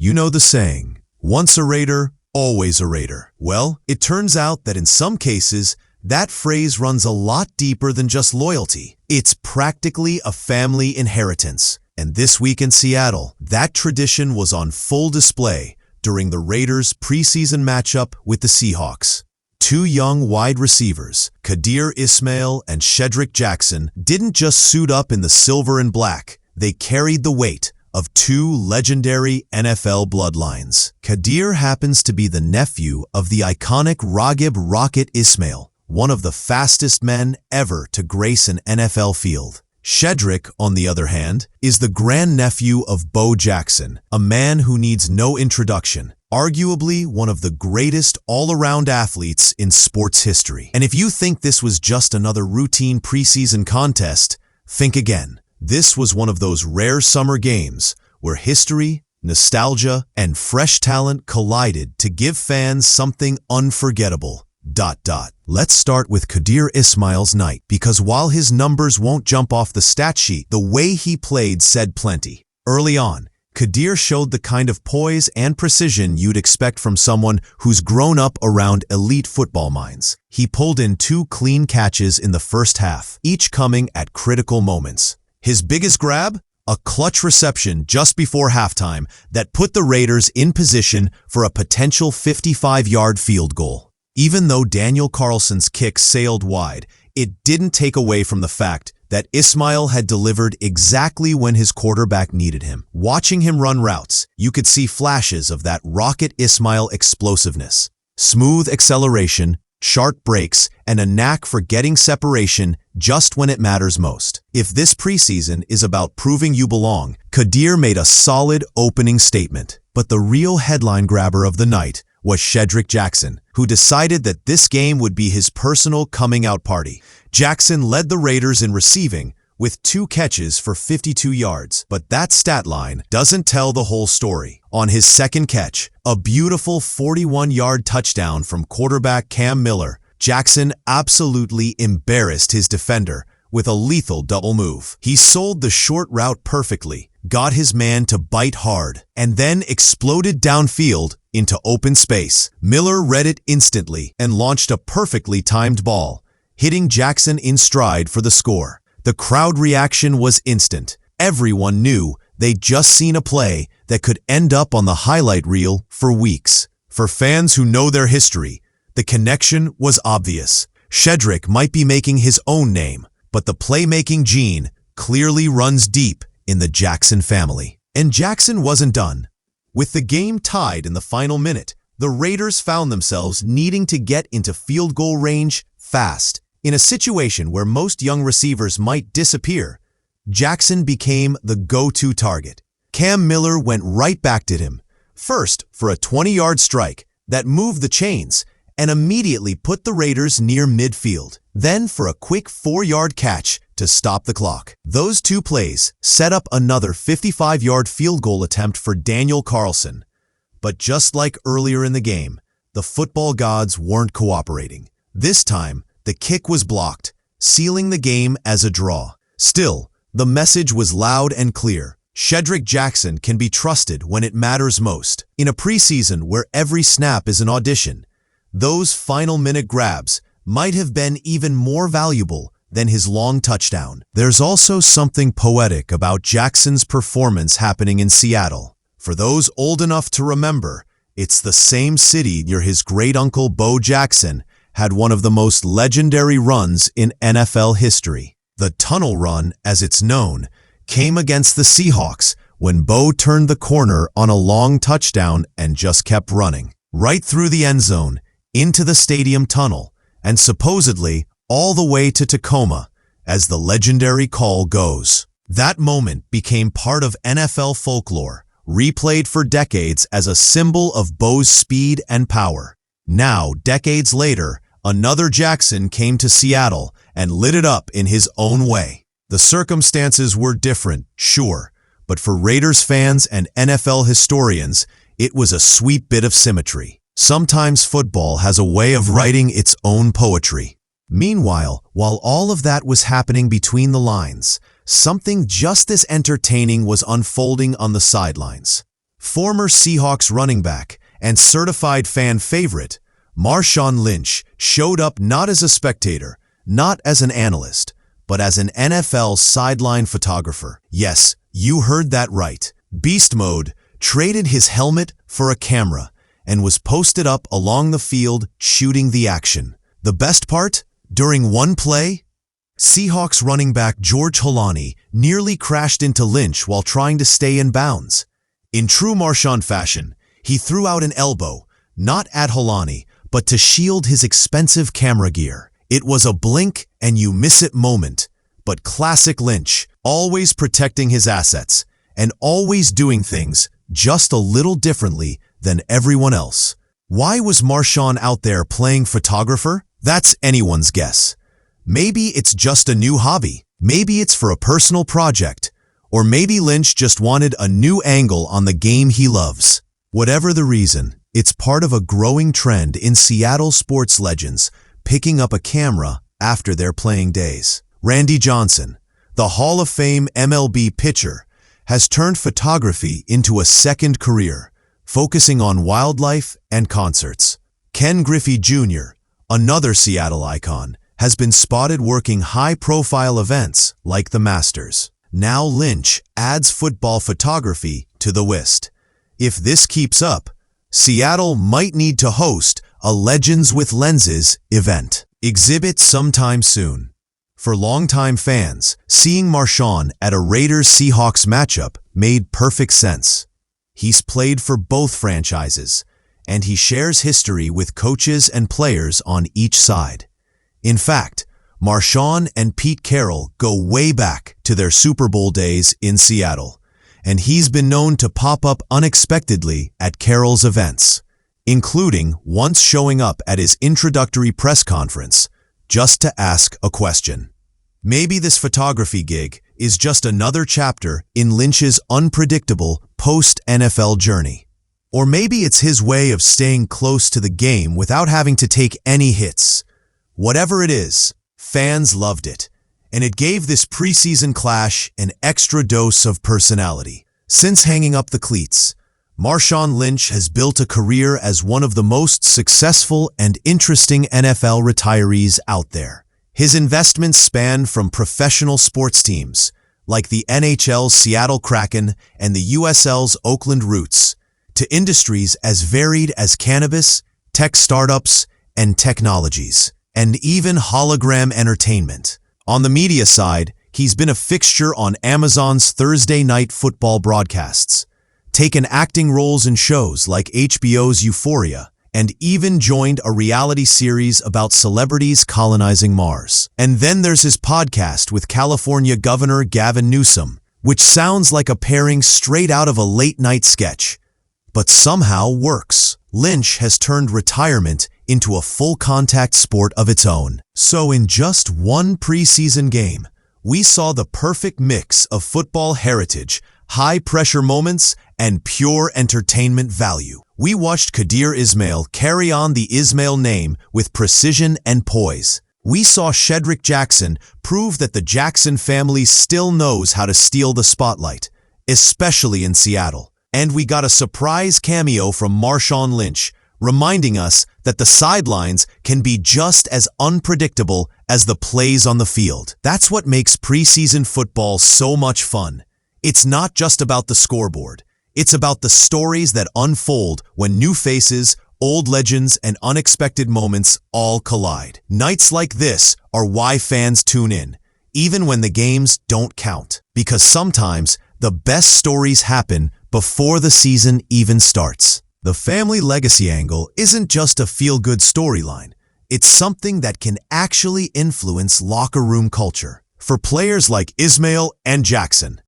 You know the saying, once a Raider, always a Raider. Well, it turns out that in some cases, that phrase runs a lot deeper than just loyalty. It's practically a family inheritance. And this week in Seattle, that tradition was on full display during the Raiders' preseason matchup with the Seahawks. Two young wide receivers, Qadir Ismail and Shedrick Jackson, didn't just suit up in the silver and black. They carried the weight of two legendary NFL bloodlines. Qadir happens to be the nephew of the iconic Rocket Ismail, one of the fastest men ever to grace an NFL field. Shedrick, on the other hand, is the grand-nephew of Bo Jackson, a man who needs no introduction, arguably one of the greatest all-around athletes in sports history. And if you think this was just another routine preseason contest, think again. This was one of those rare summer games where history, nostalgia, and fresh talent collided to give fans something unforgettable. Let's start with Qadir Ismail's night, because while his numbers won't jump off the stat sheet, the way he played said plenty. Early on, Qadir showed the kind of poise and precision you'd expect from someone who's grown up around elite football minds. He pulled in 2 clean catches in the first half, each coming at critical moments. His biggest grab? A clutch reception just before halftime that put the Raiders in position for a potential 55-yard field goal. Even though Daniel Carlson's kick sailed wide, it didn't take away from the fact that Ismail had delivered exactly when his quarterback needed him. Watching him run routes, you could see flashes of that Rocket Ismail explosiveness. Smooth acceleration, sharp breaks, and a knack for getting separation just when it matters most. If this preseason is about proving you belong, Qadir made a solid opening statement. But the real headline grabber of the night was Shedrick Jackson, who decided that this game would be his personal coming-out party. Jackson led the Raiders in receiving with 2 catches for 52 yards, but that stat line doesn't tell the whole story. On his second catch, a beautiful 41-yard touchdown from quarterback Cam Miller, Jackson absolutely embarrassed his defender with a lethal double move. He sold the short route perfectly, got his man to bite hard, and then exploded downfield into open space. Miller read it instantly and launched a perfectly timed ball, hitting Jackson in stride for the score. The crowd reaction was instant. Everyone knew they'd just seen a play that could end up on the highlight reel for weeks. For fans who know their history, the connection was obvious. Shedrick might be making his own name, but the playmaking gene clearly runs deep in the Jackson family. And Jackson wasn't done. With the game tied in the final minute, the Raiders found themselves needing to get into field goal range fast. In a situation where most young receivers might disappear, Jackson became the go-to target. Cam Miller went right back to him, first for a 20-yard strike that moved the chains and immediately put the Raiders near midfield, then for a quick 4-yard catch to stop the clock. Those 2 plays set up another 55-yard field goal attempt for Daniel Carlson. But just like earlier in the game, the football gods weren't cooperating. This time, the kick was blocked, sealing the game as a draw. Still, the message was loud and clear. Shedrick Jackson can be trusted when it matters most. In a preseason where every snap is an audition, those final-minute grabs might have been even more valuable than his long touchdown. There's also something poetic about Jackson's performance happening in Seattle. For those old enough to remember, it's the same city near his great-uncle Bo Jackson had one of the most legendary runs in NFL history. The tunnel run, as it's known, came against the Seahawks when Bo turned the corner on a long touchdown and just kept running. Right through the end zone, into the stadium tunnel, and supposedly all the way to Tacoma, as the legendary call goes. That moment became part of NFL folklore, replayed for decades as a symbol of Bo's speed and power. Now, decades later, another Jackson came to Seattle and lit it up in his own way. The circumstances were different, sure, but for Raiders fans and NFL historians, it was a sweet bit of symmetry. Sometimes football has a way of writing its own poetry. Meanwhile, while all of that was happening between the lines, something just as entertaining was unfolding on the sidelines. Former Seahawks running back and certified fan favorite, Marshawn Lynch showed up not as a spectator, not as an analyst, but as an NFL sideline photographer. Yes, you heard that right. Beast Mode traded his helmet for a camera and was posted up along the field shooting the action. The best part? During one play, Seahawks running back George Holani nearly crashed into Lynch while trying to stay in bounds. In true Marshawn fashion, he threw out an elbow, not at Holani, but to shield his expensive camera gear. It was a blink and you miss it moment, but classic Lynch, always protecting his assets and always doing things just a little differently than everyone else. Why was Marshawn out there playing photographer? That's anyone's guess. Maybe it's just a new hobby. Maybe it's for a personal project. Or maybe Lynch just wanted a new angle on the game he loves. Whatever the reason, it's part of a growing trend in Seattle sports legends picking up a camera after their playing days. Randy Johnson, the Hall of Fame MLB pitcher, has turned photography into a second career, focusing on wildlife and concerts. Ken Griffey Jr., another Seattle icon, has been spotted working high-profile events like the Masters. Now Lynch adds football photography to the list. If this keeps up, Seattle might need to host a Legends with Lenses event exhibit sometime soon. For longtime fans, seeing Marshawn at a Raiders-Seahawks matchup made perfect sense. He's played for both franchises, and he shares history with coaches and players on each side. In fact, Marshawn and Pete Carroll go way back to their Super Bowl days in Seattle, and he's been known to pop up unexpectedly at Carroll's events, including once showing up at his introductory press conference just to ask a question. Maybe this photography gig is just another chapter in Lynch's unpredictable post-NFL journey. Or maybe it's his way of staying close to the game without having to take any hits. Whatever it is, fans loved it, and it gave this preseason clash an extra dose of personality. Since hanging up the cleats, Marshawn Lynch has built a career as one of the most successful and interesting NFL retirees out there. His investments span from professional sports teams, like the NHL's Seattle Kraken and the USL's Oakland Roots, to industries as varied as cannabis, tech startups, and technologies, and even hologram entertainment. On the media side, he's been a fixture on Amazon's Thursday night football broadcasts, taken acting roles in shows like HBO's Euphoria, and even joined a reality series about celebrities colonizing Mars. And then there's his podcast with California Governor Gavin Newsom, which sounds like a pairing straight out of a late-night sketch, but somehow works. Lynch has turned retirement into a full-contact sport of its own. So in just one preseason game, we saw the perfect mix of football heritage, high-pressure moments, and pure entertainment value. We watched Qadir Ismail carry on the Ismail name with precision and poise. We saw Shedrick Jackson prove that the Jackson family still knows how to steal the spotlight, especially in Seattle. And we got a surprise cameo from Marshawn Lynch, reminding us that the sidelines can be just as unpredictable as the plays on the field. That's what makes preseason football so much fun. It's not just about the scoreboard. It's about the stories that unfold when new faces, old legends, and unexpected moments all collide. Nights like this are why fans tune in, even when the games don't count. Because sometimes the best stories happen before the season even starts. The family legacy angle isn't just a feel-good storyline. It's something that can actually influence locker room culture. For players like Ismail and Jackson,